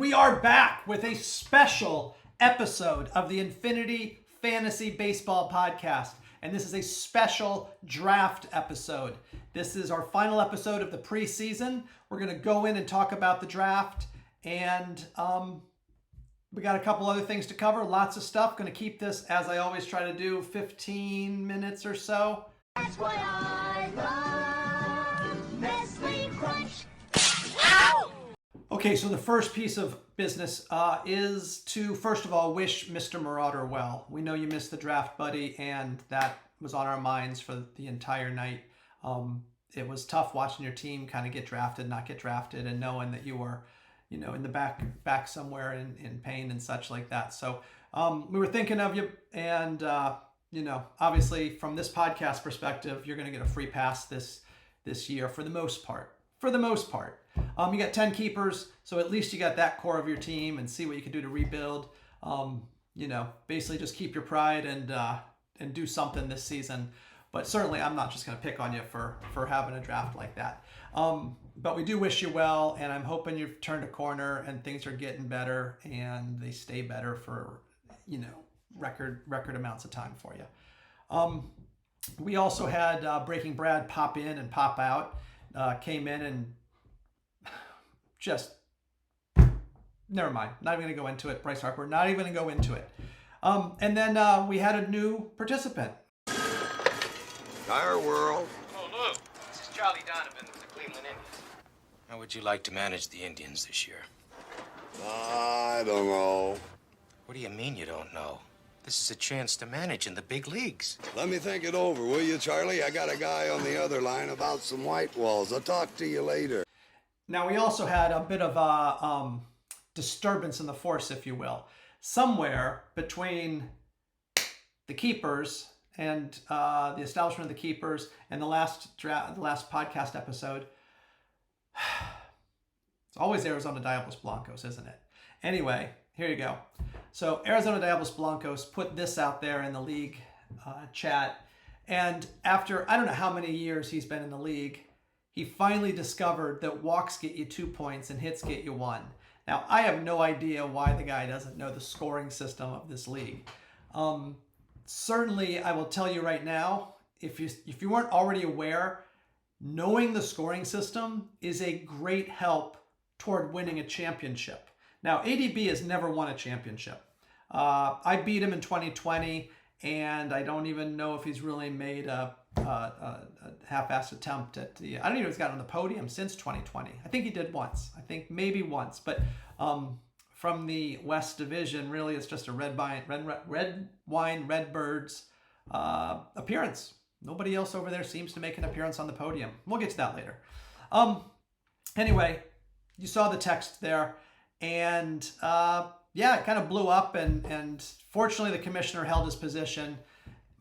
We are back with a special episode of the Infinity Fantasy Baseball Podcast. And this is a special draft episode. This is our final episode of the preseason. We're going to go in and talk about the draft. And we got a couple other things to cover. Lots of stuff. Going to keep this, as I always try to do, 15 minutes or so. That's what I love. Nestle Crunch. Okay, so the first piece of business is to, first of all, wish Mr. Marauder well. We know you missed the draft, buddy, and that was on our minds for the entire night. It was tough watching your team kind of get drafted, not get drafted, and knowing that you were, in the back somewhere in pain and such like that. So we were thinking of you, and obviously from this podcast perspective, you're going to get a free pass this year for the most part. You got 10 keepers, so at least you got that core of your team and see what you can do to rebuild. Basically just keep your pride and do something this season. But certainly I'm not just going to pick on you for having a draft like that. But we do wish you well, and I'm hoping you've turned a corner and things are getting better and they stay better for, record amounts of time for you. We also had Breaking Brad pop in and pop out. Came in and just, never mind. Not even going to go into it. Bryce Harper, not even going to go into it. And then we had a new participant. Entire world. Oh, look. This is Charlie Donovan of the Cleveland Indians. How would you like to manage the Indians this year? I don't know. What do you mean you don't know? This is a chance to manage in the big leagues. Let me think it over, will you, Charlie? I got a guy on the other line about some white walls. I'll talk to you later. Now, we also had a bit of a disturbance in the force, if you will. Somewhere between the keepers and the establishment of the keepers and the last podcast episode, it's always Arizona Diablos Blancos, isn't it? Anyway, here you go. So Arizona Diablos Blancos put this out there in the league chat. And after, I don't know how many years he's been in the league, he finally discovered that walks get you 2 points and hits get you 1. Now, I have no idea why the guy doesn't know the scoring system of this league. Certainly, I will tell you right now, if you weren't already aware, knowing the scoring system is a great help toward winning a championship. Now, ADB has never won a championship. I beat him in 2020, and I don't even know if he's really made a half-assed attempt at the... I don't even know if he's got on the podium since 2020. I think he did once. I think maybe once. But from the West Division, really, it's just a Red Wine Redbirds appearance. Nobody else over there seems to make an appearance on the podium. We'll get to that later. Anyway, you saw the text there. And it kind of blew up, and fortunately the commissioner held his position,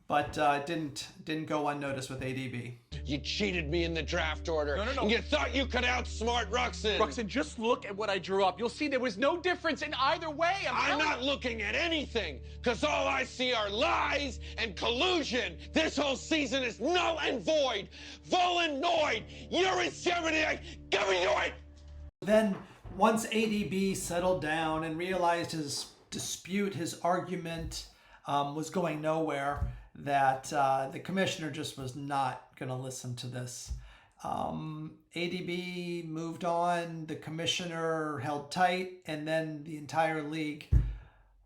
but didn't go unnoticed with ADB. You cheated me in the draft order. No. And you thought you could outsmart Ruxin. Ruxin, just look at what I drew up. You'll see there was no difference in either way. I'm not looking at anything, because all I see are lies and collusion. This whole season is null and void. Volanoid. You're inseminating. Give me your... Then, once ADB settled down and realized his dispute, his argument was going nowhere, that the commissioner just was not going to listen to this. ADB moved on, the commissioner held tight, and then the entire league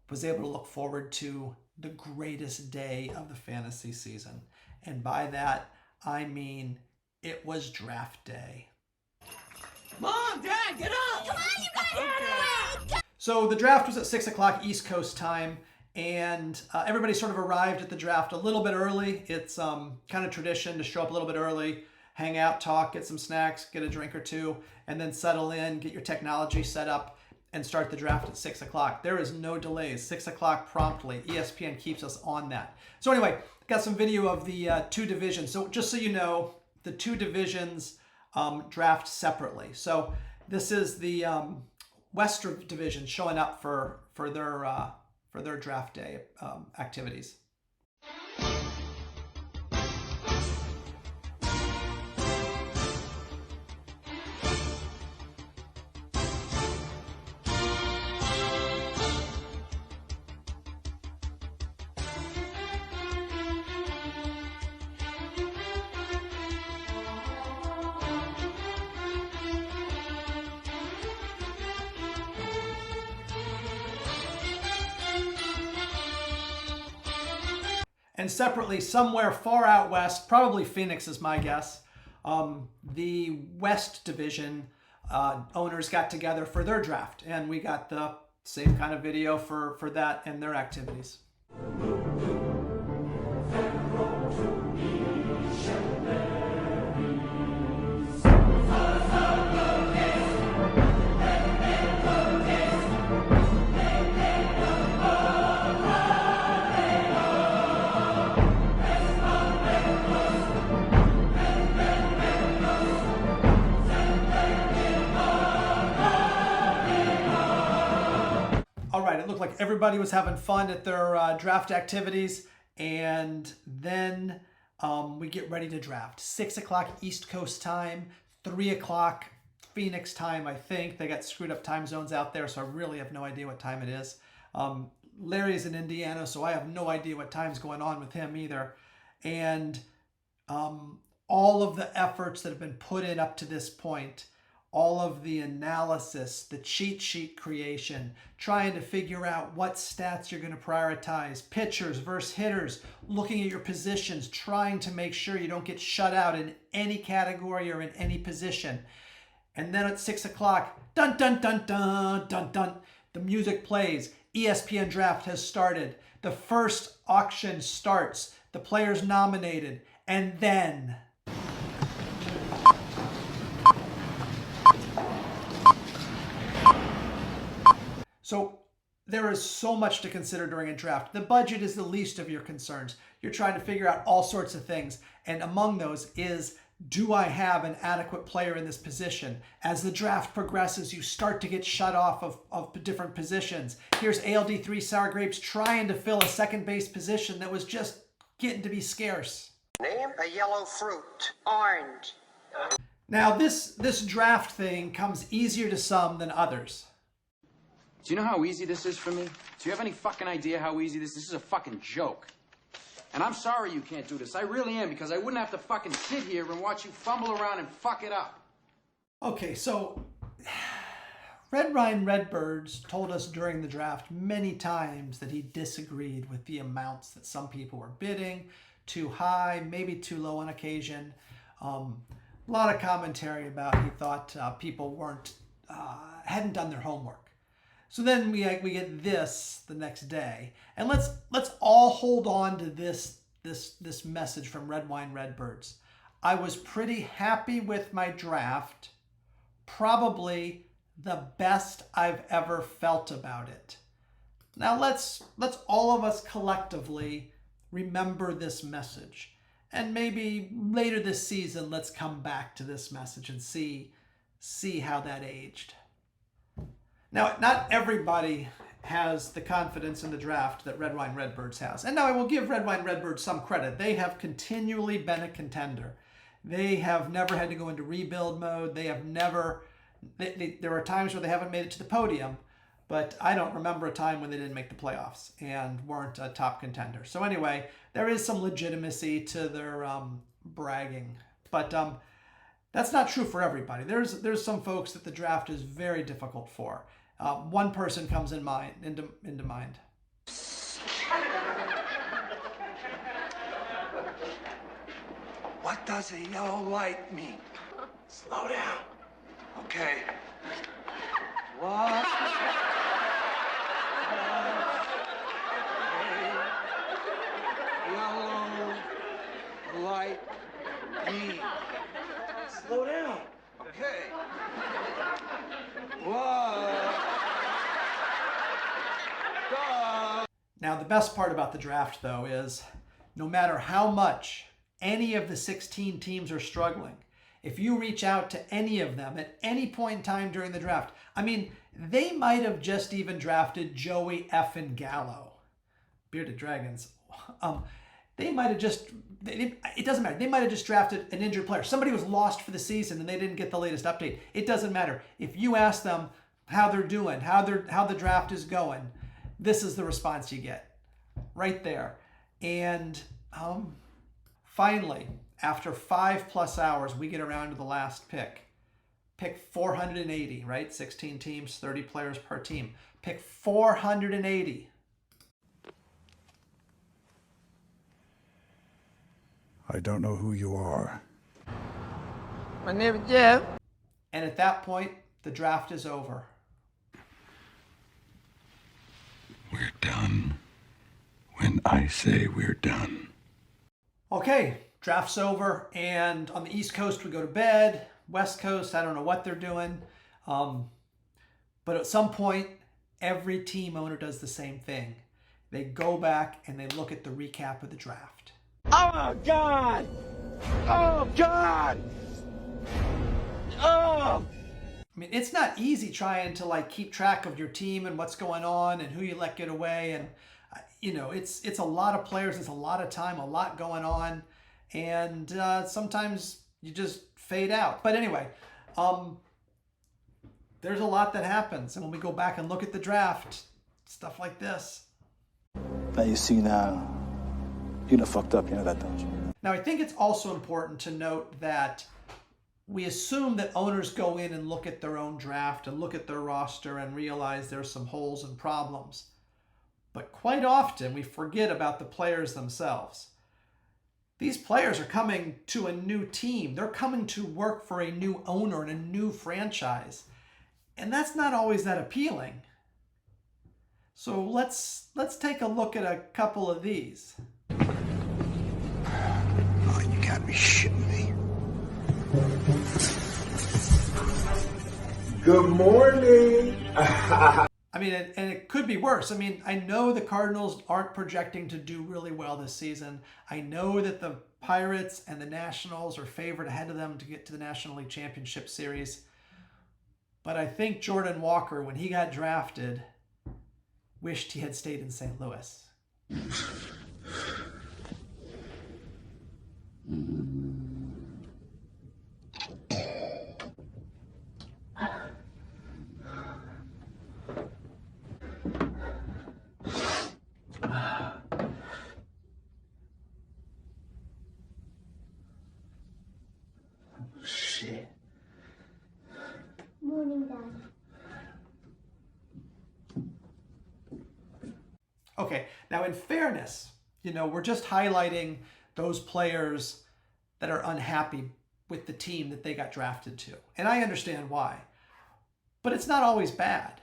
was able to look forward to the greatest day of the fantasy season. And by that, I mean it was draft day. Mom, Dad, get up! Come on, you guys! Okay. So the draft was at 6 o'clock East Coast time, and everybody sort of arrived at the draft a little bit early. It's kind of tradition to show up a little bit early, hang out, talk, get some snacks, get a drink or two, and then settle in, get your technology set up, and start the draft at 6 o'clock. There is no delays. 6 o'clock promptly. ESPN keeps us on that. So anyway, got some video of the two divisions. So just so you know, the two divisions draft separately. So this is the Western Division showing up for their draft day activities. And separately, somewhere far out west, probably Phoenix is my guess, the West Division owners got together for their draft. And we got the same kind of video for that and their activities. It looked like everybody was having fun at their draft activities, and then we get ready to draft. 6 o'clock East Coast time, 3 o'clock Phoenix time, I think. They got screwed up time zones out there, so I really have no idea what time it is. Larry's in Indiana, so I have no idea what time's going on with him either. And all of the efforts that have been put in up to this point, all of the analysis, the cheat sheet creation, trying to figure out what stats you're going to prioritize, pitchers versus hitters, looking at your positions, trying to make sure you don't get shut out in any category or in any position. And then at 6 o'clock, dun, dun, dun, dun, dun, dun, the music plays. ESPN Draft has started. The first auction starts. The players nominated. And then... So there is so much to consider during a draft. The budget is the least of your concerns. You're trying to figure out all sorts of things. And among those is, do I have an adequate player in this position? As the draft progresses, you start to get shut off of different positions. Here's ALD3 Sour Grapes trying to fill a second base position that was just getting to be scarce. Name a yellow fruit. Orange. Now this draft thing comes easier to some than others. Do you know how easy this is for me? Do you have any fucking idea how easy this is? This is a fucking joke. And I'm sorry you can't do this. I really am, because I wouldn't have to fucking sit here and watch you fumble around and fuck it up. Okay, so Redwine Redbirds told us during the draft many times that he disagreed with the amounts that some people were bidding. Too high, maybe too low on occasion. A lot of commentary about he thought people hadn't done their homework. So then we get this the next day, and let's all hold on to this message from Redwine Redbirds. I was pretty happy with my draft, probably the best I've ever felt about it. Now let's all of us collectively remember this message, and maybe later this season let's come back to this message and see how that aged. Now, not everybody has the confidence in the draft that Redwine Redbirds has. And now I will give Redwine Redbirds some credit. They have continually been a contender. They have never had to go into rebuild mode. They have never... there are times where they haven't made it to the podium, but I don't remember a time when they didn't make the playoffs and weren't a top contender. So anyway, there is some legitimacy to their bragging. But that's not true for everybody. There's some folks that the draft is very difficult for. One person comes into mind. What does a yellow light mean? Slow down. Okay. What? Yellow light mean? Slow down. Okay. What? Now, the best part about the draft, though, is no matter how much any of the 16 teams are struggling, if you reach out to any of them at any point in time during the draft, I mean, they might have just even drafted Joey effing Gallo. Bearded Dragons. They might have just, it doesn't matter. They might have just drafted an injured player. Somebody was lost for the season and they didn't get the latest update. It doesn't matter. If you ask them how they're doing, how the draft is going, this is the response you get right there. And finally, after 5+ hours, we get around to the last pick. Pick 480, right? 16 teams, 30 players per team. Pick 480. I don't know who you are. My name is Jeff. And at that point, the draft is over. We're done when I say we're done. Okay, draft's over, and on the East Coast we go to bed. West Coast, I don't know what they're doing. But at some point, every team owner does the same thing. They go back and they look at the recap of the draft. Oh, God! Oh, God! Oh! I mean, it's not easy trying to like keep track of your team and what's going on and who you let get away. And, you know, it's a lot of players. It's a lot of time, a lot going on. And sometimes you just fade out. But anyway, there's a lot that happens. And when we go back and look at the draft, stuff like this. Now you see now, you done fucked up, you know that, don't you? Now, I think it's also important to note that we assume that owners go in and look at their own draft and look at their roster and realize there's some holes and problems. But quite often we forget about the players themselves. These players are coming to a new team. They're coming to work for a new owner and a new franchise. And that's not always that appealing. So let's take a look at a couple of these. Oh, you gotta be shitting me. Good morning. I mean, and it could be worse. I mean, I know the Cardinals aren't projecting to do really well this season. I know that the Pirates and the Nationals are favored ahead of them to get to the National League Championship Series. But I think Jordan Walker, when he got drafted, wished he had stayed in St. Louis. Shit. Morning, Dad. Okay, now in fairness, you know, we're just highlighting those players that are unhappy with the team that they got drafted to. And I understand why. But it's not always bad.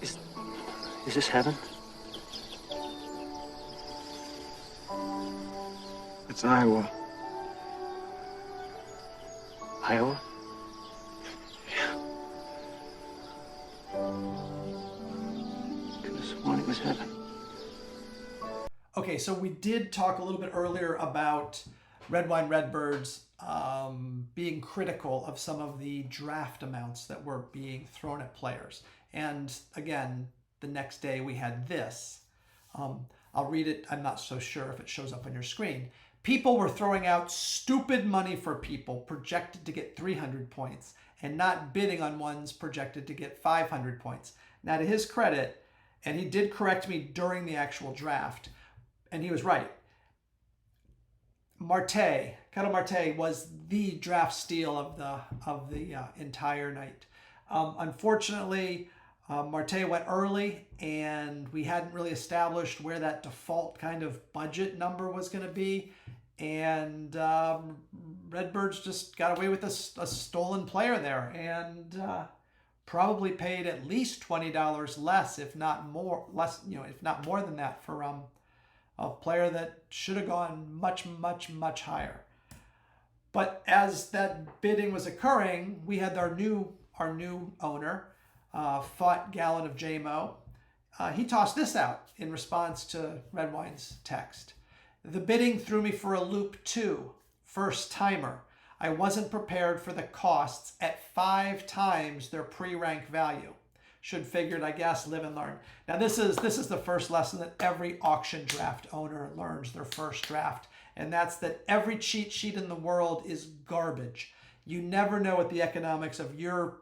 Is this heaven? It's Iowa. Iowa? Could have sworn it was heaven. Okay, so we did talk a little bit earlier about Red Wine Redbirds being critical of some of the draft amounts that were being thrown at players. And again, the next day we had this. I'll read it. I'm not so sure if it shows up on your screen. People were throwing out stupid money for people projected to get 300 points and not bidding on ones projected to get 500 points. Now, to his credit, and he did correct me during the actual draft, and he was right. Ketel Marte was the draft steal of the entire night. Unfortunately, Marte went early, and we hadn't really established where that default kind of budget number was going to be. And Redbirds just got away with a stolen player there, and probably paid at least $20 less, if not more, if not more than that, for a player that should have gone much, much, much higher. But as that bidding was occurring, we had our new owner, Fought Gallon of JMO. He tossed this out in response to Red Wine's text. The bidding threw me for a loop too. First timer. I wasn't prepared for the costs at 5 times their pre-rank value. Should figured, I guess, live and learn. Now this is the first lesson that every auction draft owner learns their first draft. And that's that every cheat sheet in the world is garbage. You never know what the economics of your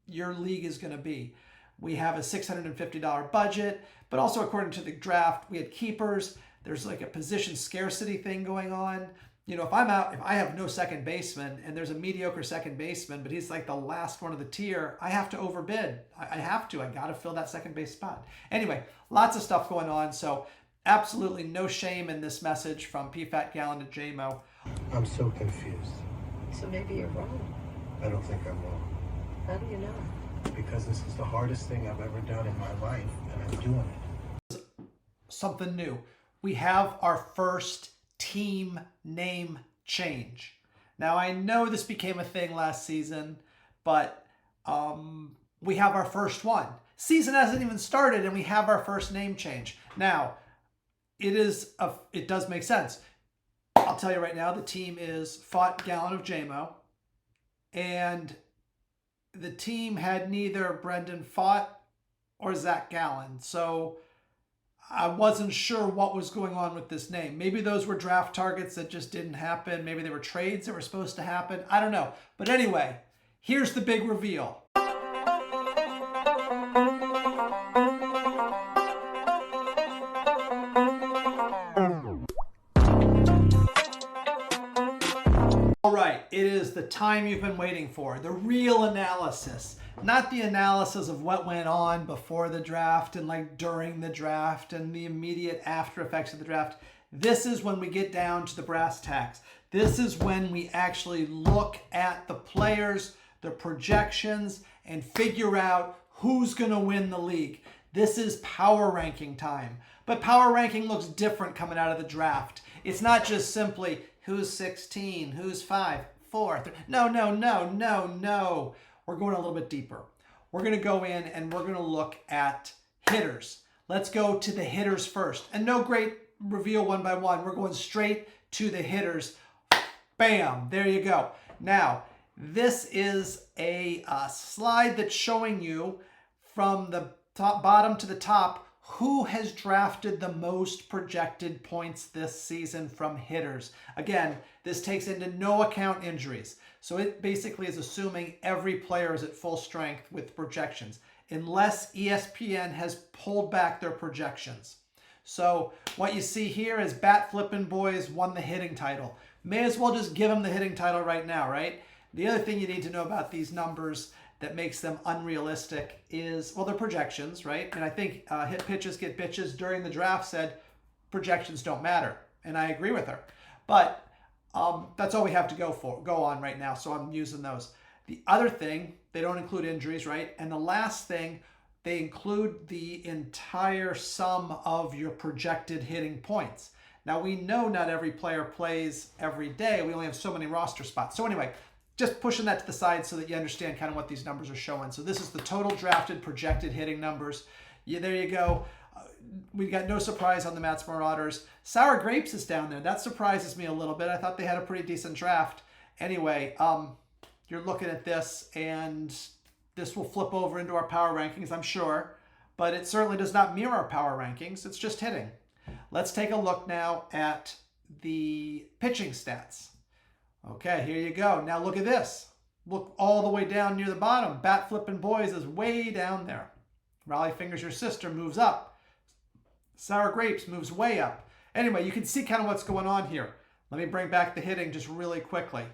league is going to be. We have a $650 budget, but also according to the draft, we had keepers. There's like a position scarcity thing going on. You know, if I have no second baseman and there's a mediocre second baseman, but he's like the last one of the tier, I have to overbid. I got to fill that second base spot. Anyway, lots of stuff going on. So absolutely no shame in this message from PFAT Gallon to JMO. I'm so confused. So maybe you're wrong. I don't think I'm wrong. How do you know? Because this is the hardest thing I've ever done in my life, and I'm doing it. Something new. We have our first team name change. Now, I know this became a thing last season, but we have our first one. Season hasn't even started, and we have our first name change. Now, it does make sense. I'll tell you right now, the team is Fought Gallon of JMO, and the team had neither Brendan Fought or Zach Gallon. So I wasn't sure what was going on with this name. Maybe those were draft targets that just didn't happen. Maybe they were trades that were supposed to happen. I don't know. But anyway, here's the big reveal. All right, it is the time you've been waiting for, the real analysis. Not the analysis of what went on before the draft and like during the draft and the immediate after effects of the draft. This is when we get down to the brass tacks. This is when we actually look at the players, the projections, and figure out who's going to win the league. This is power ranking time. But power ranking looks different coming out of the draft. It's not just simply who's 16, who's 5, 4, 3. No. We're going a little bit deeper. We're going to go in and we're going to look at hitters. Let's go to the hitters first. And no great reveal one by one. We're going straight to the hitters. Bam, there you go. Now, this is a slide that's showing you from the bottom to the top who has drafted the most projected points this season from hitters. Again, this takes into no account injuries. So it basically is assuming every player is at full strength with projections, unless ESPN has pulled back their projections. So what you see here is Bat Flippin' Boys won the hitting title. May as well just give them the hitting title right now, right? The other thing you need to know about these numbers that makes them unrealistic is, well, they're projections, right? And I think Hit Pitches Get Bitches during the draft said projections don't matter. And I agree with her. But that's all we have to go on right now. So I'm using those. The other thing, they don't include injuries, right? And the last thing, they include the entire sum of your projected hitting points. Now, we know not every player plays every day. We only have so many roster spots. So anyway, just pushing that to the side so that you understand kind of what these numbers are showing. So this is the total drafted projected hitting numbers. Yeah, there you go. We got no surprise on the Mats Marauders. Sour Grapes is down there. That surprises me a little bit. I thought they had a pretty decent draft. Anyway, you're looking at this, and this will flip over into our power rankings, I'm sure. But it certainly does not mirror our power rankings. It's just hitting. Let's take a look now at the pitching stats. Okay, here you go. Now look at this. Look all the way down near the bottom. Bat Flippin' Boys is way down there. Raleigh Fingers Your Sister moves up. Sour Grapes moves way up. Anyway, you can see kind of what's going on here. Let me bring back the hitting just really quickly.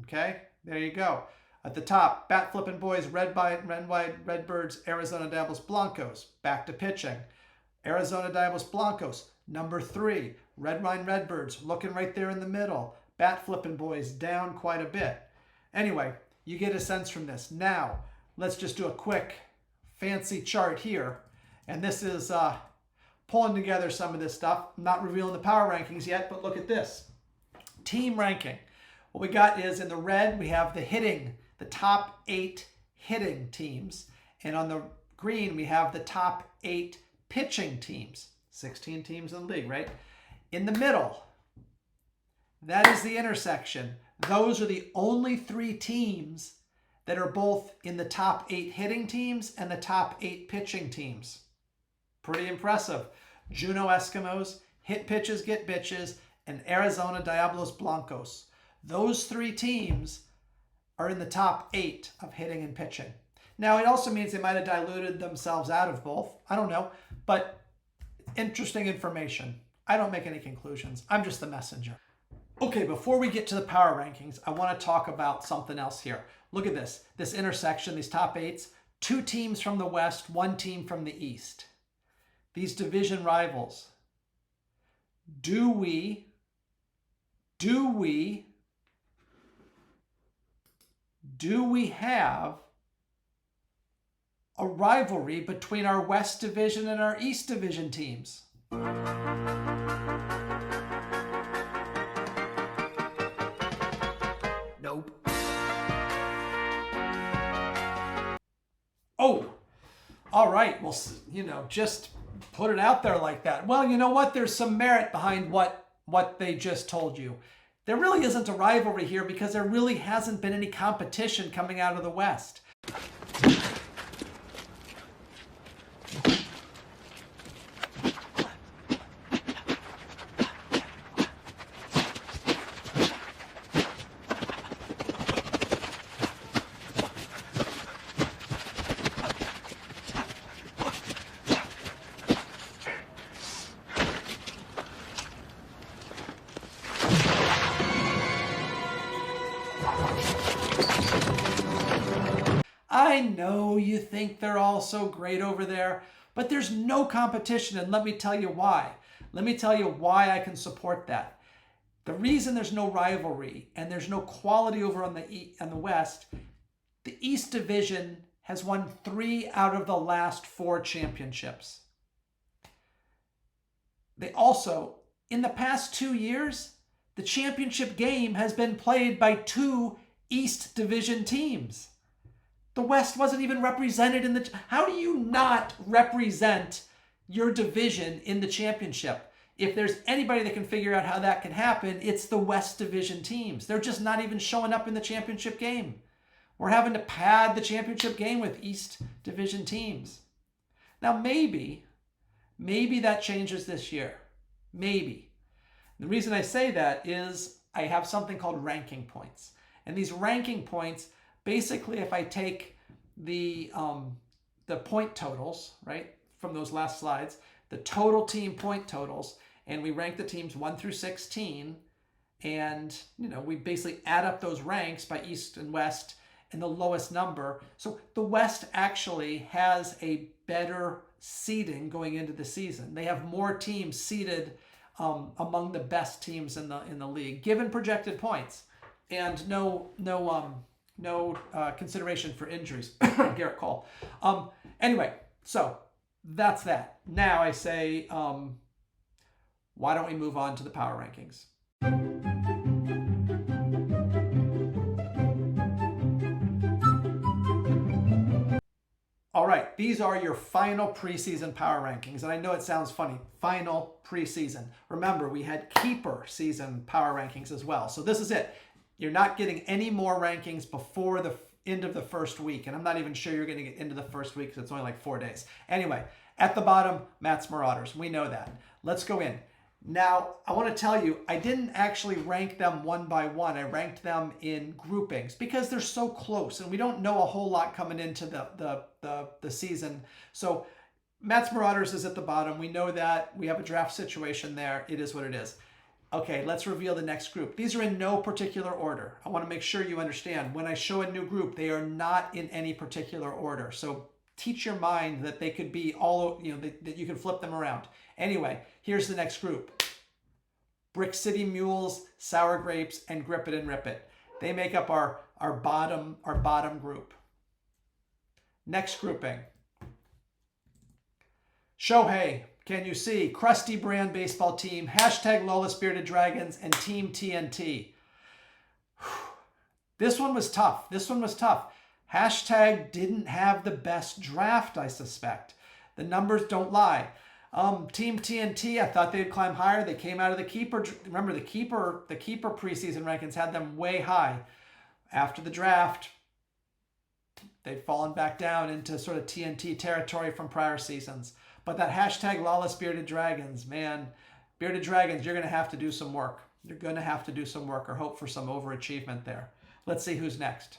Okay, there you go. At the top, Bat Flippin' Boys, Red White Redbirds, Arizona Diablos Blancos. Back to pitching. Arizona Diablos Blancos, number 3. Red Wine Redbirds, looking right there in the middle. Bat Flippin' Boys down quite a bit. Anyway, you get a sense from this. Now, let's just do a quick fancy chart here. And this is pulling together some of this stuff. I'm not revealing the power rankings yet, but look at this. Team ranking. What we got is in the red, we have the hitting, the top 8 hitting teams. And on the green, we have the top 8 pitching teams. 16 teams in the league, right? In the middle, that is the intersection. Those are the only 3 teams that are both in the top 8 hitting teams and the top 8 pitching teams. Pretty impressive. Juneau Eskimos, Hit Pitches Get Bitches, and Arizona Diablos Blancos. Those 3 teams are in the top 8 of hitting and pitching. Now, it also means they might have diluted themselves out of both. I don't know, but interesting information. I don't make any conclusions. I'm just the messenger. Okay, before we get to the power rankings, I want to talk about something else here. Look at this. This intersection, these top 8s. 2 teams from the West, 1 team from the East. These division rivals, do we have a rivalry between our West Division and our East Division teams? Nope. Oh, all right. Well, just put it out there like that. Well, you know what? There's some merit behind what they just told you. There really isn't a rivalry here because there really hasn't been any competition coming out of the West. I know you think they're all so great over there, but there's no competition, and let me tell you why. Let me tell you why I can support that. The reason there's no rivalry and there's no quality over on the West, the East Division has won 3 out of the last 4 championships. They also, in the past 2 years, the championship game has been played by 2 East Division teams. The West wasn't even represented in the... How do you not represent your division in the championship? If there's anybody that can figure out how that can happen, it's the West Division teams. They're just not even showing up in the championship game. We're having to pad the championship game with East Division teams. Now, maybe that changes this year. Maybe. The reason I say that is I have something called ranking points. And these ranking points... Basically, if I take the point totals, right, from those last slides, the total team point totals, and we rank the teams 1 through 16, and we basically add up those ranks by East and West and the lowest number. So the West actually has a better seeding going into the season. They have more teams seeded among the best teams in the league, given projected points, and no consideration for injuries. Garrett Cole. Anyway, so that's that. Now I say, why don't we move on to the power rankings? All right, these are your final preseason power rankings. And I know it sounds funny, final preseason. Remember, we had keeper season power rankings as well. So this is it. You're not getting any more rankings before the end of the first week. And I'm not even sure you're going to get into the first week because it's only like 4 days. Anyway, at the bottom, Matt's Marauders. We know that. Let's go in. Now, I want to tell you, I didn't actually rank them one by one. I ranked them in groupings because they're so close and we don't know a whole lot coming into the season. So Matt's Marauders is at the bottom. We know that. We have a draft situation there. It is what it is. Okay, let's reveal the next group. These are in no particular order. I want to make sure you understand. When I show a new group, they are not in any particular order. So teach your mind that they could be all, that you can flip them around. Anyway, here's the next group. Brick City Mules, Sour Grapes, and Grip It and Rip It. They make up our bottom group. Next grouping. Shohei, Can You See, Krusty Brand Baseball Team, hashtag Lawless Bearded Dragons, and Team TNT. This one was tough. Hashtag didn't have the best draft, I suspect. The numbers don't lie. Team TNT, I thought they'd climb higher. They came out of the keeper. Remember, the keeper preseason rankings had them way high. After the draft, they'd fallen back down into sort of TNT territory from prior seasons. But that hashtag Lawless Bearded Dragons, man, Bearded Dragons, you're going to have to do some work. You're going to have to do some work or hope for some overachievement there. Let's see who's next.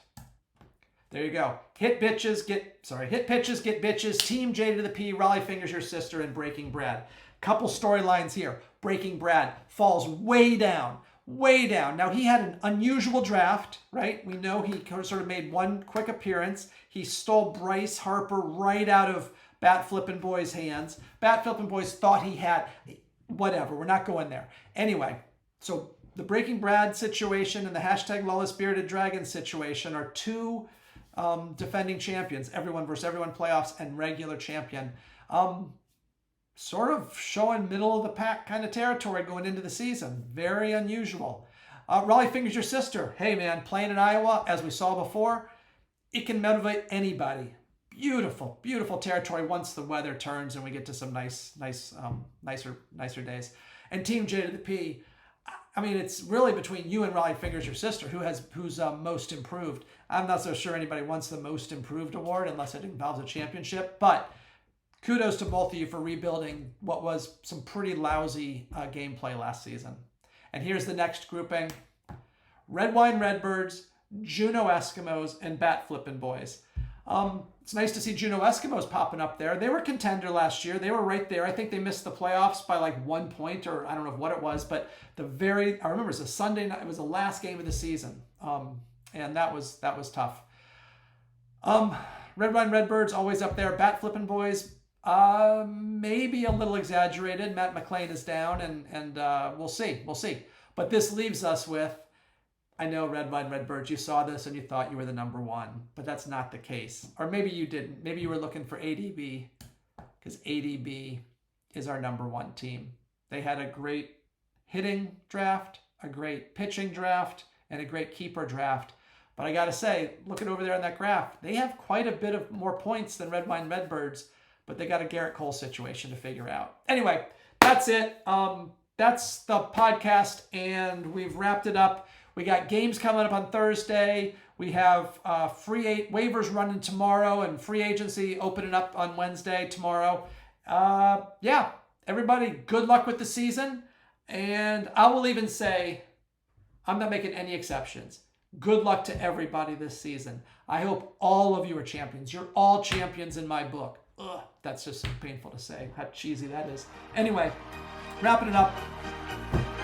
There you go. Hit Pitches, Get Bitches, Team J to the P, Raleigh Fingers Your Sister, and Breaking Brad. Couple storylines here. Breaking Brad falls way down. Now, he had an unusual draft, right? We know he sort of made one quick appearance. He stole Bryce Harper right out of Bat Flippin' Boy's hands. Bat Flippin' Boys thought he had... whatever. We're not going there. Anyway, so the Breaking Brad situation and the hashtag Lawless Bearded Dragon situation are two defending champions, everyone versus everyone playoffs and regular champion. Sort of showing middle of the pack kind of territory going into the season. Very unusual. Raleigh Fingers Your Sister. Hey man, playing in Iowa, as we saw before, it can motivate anybody. Beautiful, beautiful territory once the weather turns and we get to some nicer days. And Team J to the P. I mean, it's really between you and Raleigh Fingers Your Sister who's most improved. I'm not so sure anybody wants the most improved award unless it involves a championship, but kudos to both of you for rebuilding what was some pretty lousy gameplay last season. And here's the next grouping. Red Wine Redbirds, Juneau Eskimos, and Bat Flippin' Boys. It's nice to see Juneau Eskimos popping up there. They were contender last year. They were right there. I think they missed the playoffs by like 1 point, or I don't know what it was, but I remember it was a Sunday night. It was the last game of the season. And that was tough. Red Wine Redbirds always up there. Bat Flippin' Boys, maybe a little exaggerated. Matt McLean is down, and we'll see. But this leaves us with, I know Red Wine Redbirds, you saw this and you thought you were the number one, but that's not the case. Or maybe you didn't. Maybe you were looking for ADB, because ADB is our number one team. They had a great hitting draft, a great pitching draft, and a great keeper draft. But I got to say, looking over there on that graph, they have quite a bit of more points than Red Wine Redbirds, but they got a Garrett Cole situation to figure out. Anyway, that's it. That's the podcast, and we've wrapped it up. We got games coming up on Thursday. We have waivers running tomorrow and free agency opening up on Wednesday tomorrow. Yeah, everybody, good luck with the season. And I will even say, I'm not making any exceptions. Good luck to everybody this season. I hope all of you are champions. You're all champions in my book. Ugh, that's just painful to say, how cheesy that is. Anyway, wrapping it up.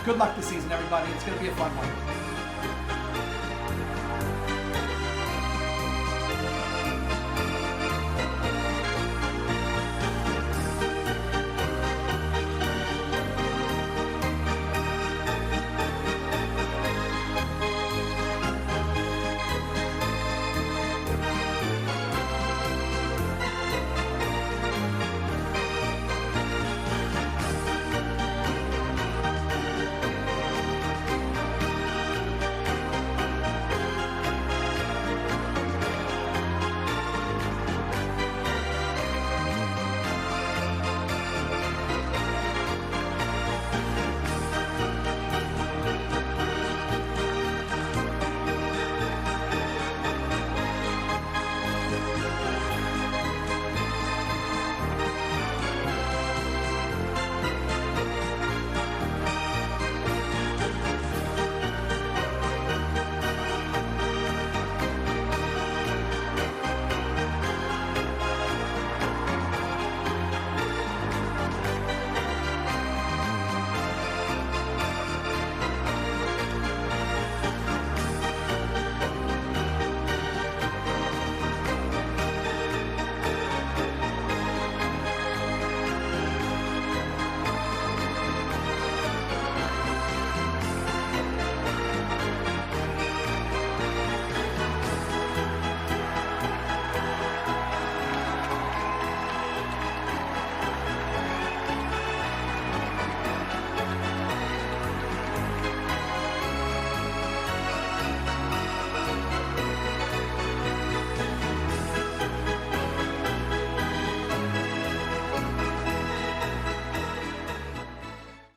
Good luck this season, everybody. It's going to be a fun one.